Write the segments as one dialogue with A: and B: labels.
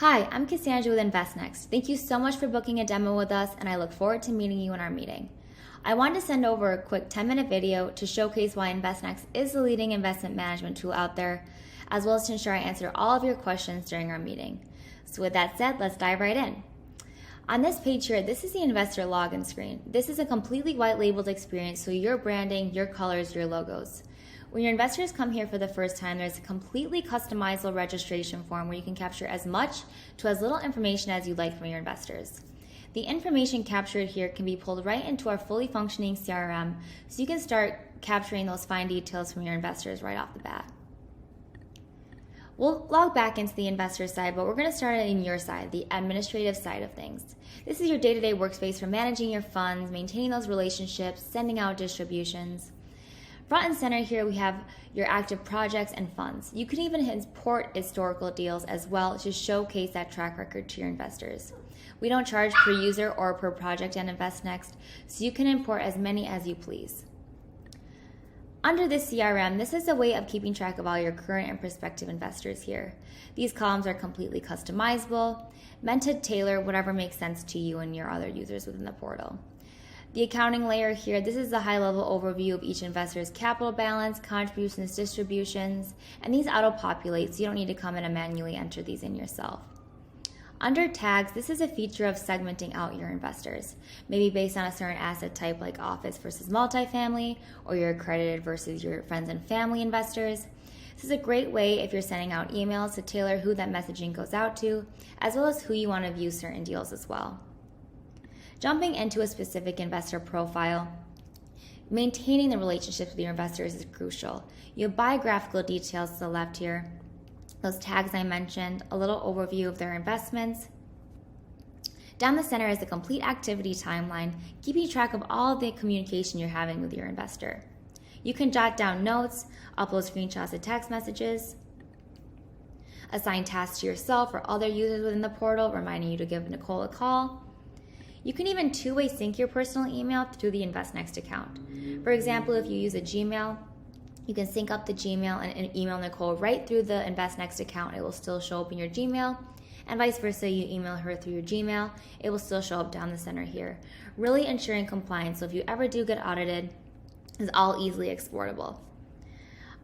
A: Hi, I'm Cassandra with InvestNext. Thank you so much for booking a demo with us, and I look forward to meeting you in our meeting. I wanted to send over a quick 10-minute video to showcase why InvestNext is the leading investment management tool out there, as well as to ensure I answer all of your questions during our meeting. So with that said, let's dive right in. On this page here, this is the investor login screen. This is a completely white labeled experience, so your branding, your colors, your logos. When your investors come here for the first time, there's a completely customizable registration form where you can capture as much to as little information as you'd like from your investors. The information captured here can be pulled right into our fully functioning CRM, so you can start capturing those fine details from your investors right off the bat. We'll log back into the investor side, but we're going to start in your side, the administrative side of things. This is your day-to-day workspace for managing your funds, maintaining those relationships, sending out distributions. Front and center here, we have your active projects and funds. You can even import historical deals as well to showcase that track record to your investors. We don't charge per user or per project on InvestNext, so you can import as many as you please. Under this CRM, this is a way of keeping track of all your current and prospective investors here. These columns are completely customizable, meant to tailor whatever makes sense to you and your other users within the portal. The accounting layer here, this is the high-level overview of each investor's capital balance, contributions, distributions, and these auto-populate, so you don't need to come in and manually enter these in yourself. Under tags, this is a feature of segmenting out your investors, maybe based on a certain asset type like office versus multifamily, or your accredited versus your friends and family investors. This is a great way if you're sending out emails to tailor who that messaging goes out to, as well as who you want to view certain deals as well. Jumping into a specific investor profile, maintaining the relationships with your investors is crucial. You have biographical details to the left here, those tags I mentioned, a little overview of their investments. Down the center is the complete activity timeline, keeping track of all of the communication you're having with your investor. You can jot down notes, upload screenshots of text messages, assign tasks to yourself or other users within the portal, reminding you to give Nicole a call. You can even two-way sync your personal email through the InvestNext account. For example, if you use a Gmail, you can sync up the Gmail and email Nicole right through the InvestNext account. It will still show up in your Gmail, and vice versa, you email her through your Gmail, it will still show up down the center here. Really ensuring compliance, so if you ever do get audited, it's all easily exportable.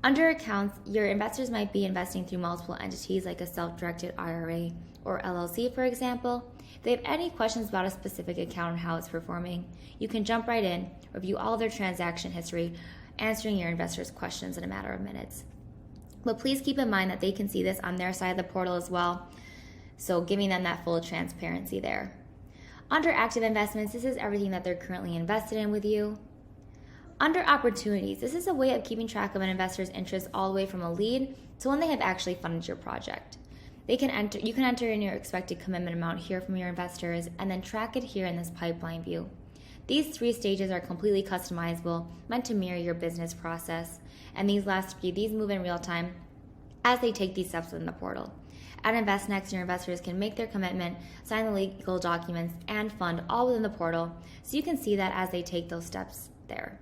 A: Under accounts, your investors might be investing through multiple entities like a self-directed IRA or LLC, for example. If they have any questions about a specific account and how it's performing, you can jump right in, review all of their transaction history, answering your investors' questions in a matter of minutes. But please keep in mind that they can see this on their side of the portal as well, so giving them that full transparency there. Under active investments, this is everything that they're currently invested in with you. Under opportunities, this is a way of keeping track of an investor's interest all the way from a lead to when they have actually funded your project. You can enter in your expected commitment amount here from your investors and then track it here in this pipeline view. These three stages are completely customizable, meant to mirror your business process, and these last three, these move in real time as they take these steps within the portal. At InvestNext, your investors can make their commitment, sign the legal documents, and fund all within the portal, so you can see that as they take those steps there.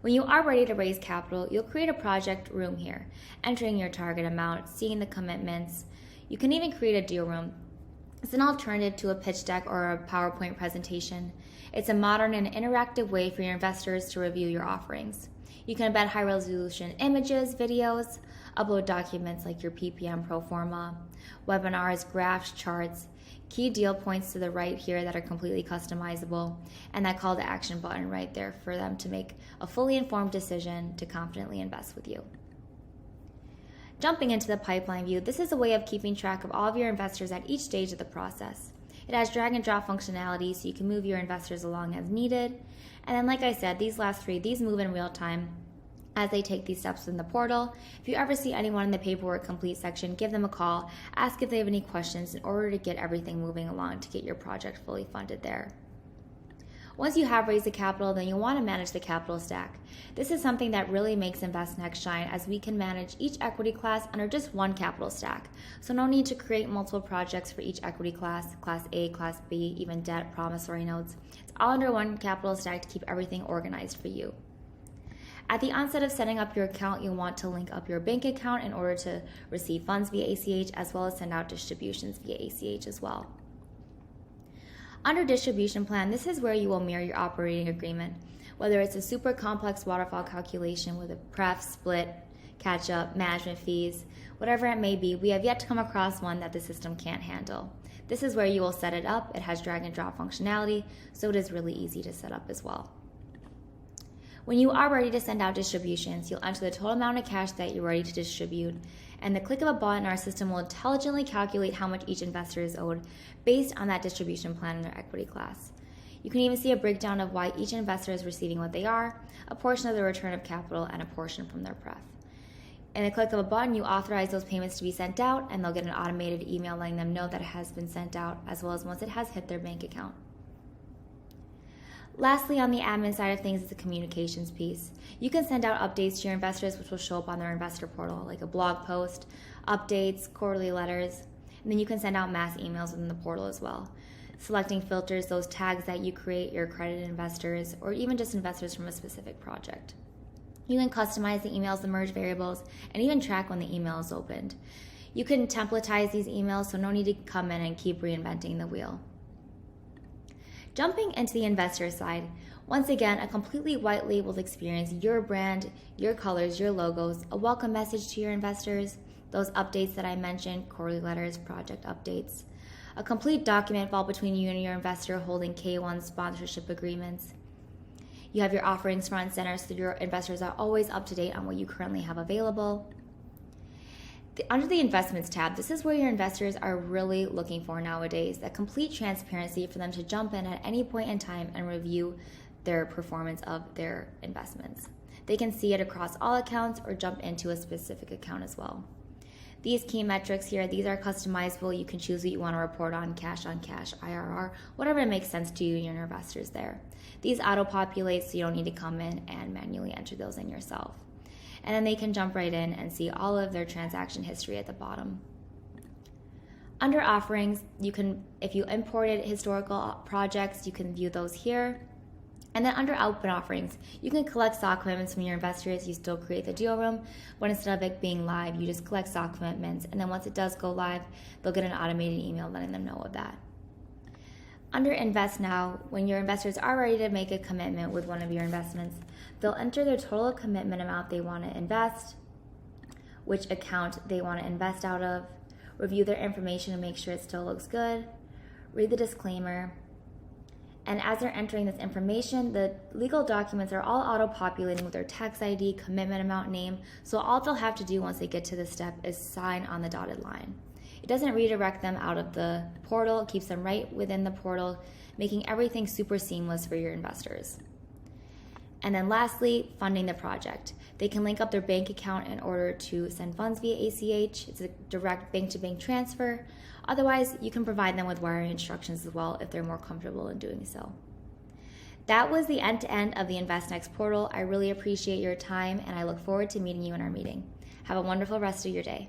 A: When you are ready to raise capital, you'll create a project room here, entering your target amount, seeing the commitments. You can even create a deal room. It's an alternative to a pitch deck or a PowerPoint presentation. It's a modern and interactive way for your investors to review your offerings. You can embed high-resolution images, videos, upload documents like your PPM pro forma, webinars, graphs, charts, key deal points to the right here that are completely customizable, and that call to action button right there for them to make a fully informed decision to confidently invest with you. Jumping into the pipeline view, this is a way of keeping track of all of your investors at each stage of the process. It has drag and drop functionality so you can move your investors along as needed. And then like I said, these last three, these move in real time as they take these steps in the portal. If you ever see anyone in the paperwork complete section, give them a call, ask if they have any questions in order to get everything moving along to get your project fully funded there. Once you have raised the capital, then you'll want to manage the capital stack. This is something that really makes InvestNext shine, as we can manage each equity class under just one capital stack. So no need to create multiple projects for each equity class, Class A, Class B, even debt, promissory notes. It's all under one capital stack to keep everything organized for you. At the onset of setting up your account, you'll want to link up your bank account in order to receive funds via ACH, as well as send out distributions via ACH as well. Under distribution plan, this is where you will mirror your operating agreement. Whether it's a super complex waterfall calculation with a pref, split, catch up, management fees, whatever it may be, we have yet to come across one that the system can't handle. This is where you will set it up. It has drag and drop functionality, so it is really easy to set up as well. When you are ready to send out distributions, you'll enter the total amount of cash that you're ready to distribute, and the click of a button, our system will intelligently calculate how much each investor is owed based on that distribution plan in their equity class. You can even see a breakdown of why each investor is receiving what they are, a portion of the return of capital, and a portion from their pref. In the click of a button, you authorize those payments to be sent out, and they'll get an automated email letting them know that it has been sent out, as well as once it has hit their bank account. Lastly, on the admin side of things is the communications piece. You can send out updates to your investors, which will show up on their investor portal, like a blog post, updates, quarterly letters, and then you can send out mass emails within the portal as well. Selecting filters, those tags that you create, your accredited investors, or even just investors from a specific project. You can customize the emails, the merge variables, and even track when the email is opened. You can templatize these emails, so no need to come in and keep reinventing the wheel. Jumping into the investor side, once again, a completely white labeled experience, your brand, your colors, your logos, a welcome message to your investors, those updates that I mentioned, quarterly letters, project updates, a complete document file between you and your investor holding K1 sponsorship agreements. You have your offerings front and center so your investors are always up to date on what you currently have available. Under the investments tab, this is where your investors are really looking for nowadays, that complete transparency for them to jump in at any point in time and review their performance of their investments. They can see it across all accounts or jump into a specific account as well. These key metrics here, these are customizable. You can choose what you want to report on cash, IRR, whatever makes sense to you and your investors there. These auto-populate, so you don't need to come in and manually enter those in yourself. And then they can jump right in and see all of their transaction history at the bottom. Under offerings, you can, if you imported historical projects, you can view those here. And then under open offerings, you can collect stock commitments from your investors. You still create the deal room, but instead of it being live, you just collect stock commitments. And then once it does go live, they'll get an automated email letting them know of that. Under Invest Now, when your investors are ready to make a commitment with one of your investments, they'll enter their total commitment amount they want to invest, which account they want to invest out of, review their information to make sure it still looks good, read the disclaimer, and as they're entering this information, the legal documents are all auto-populating with their tax ID, commitment amount, name, so all they'll have to do once they get to this step is sign on the dotted line. It doesn't redirect them out of the portal, it keeps them right within the portal, making everything super seamless for your investors. And then lastly, funding the project. They can link up their bank account in order to send funds via ACH. It's a direct bank-to-bank transfer. Otherwise, you can provide them with wiring instructions as well if they're more comfortable in doing so. That was the end-to-end of the InvestNext portal. I really appreciate your time, and I look forward to meeting you in our meeting. Have a wonderful rest of your day.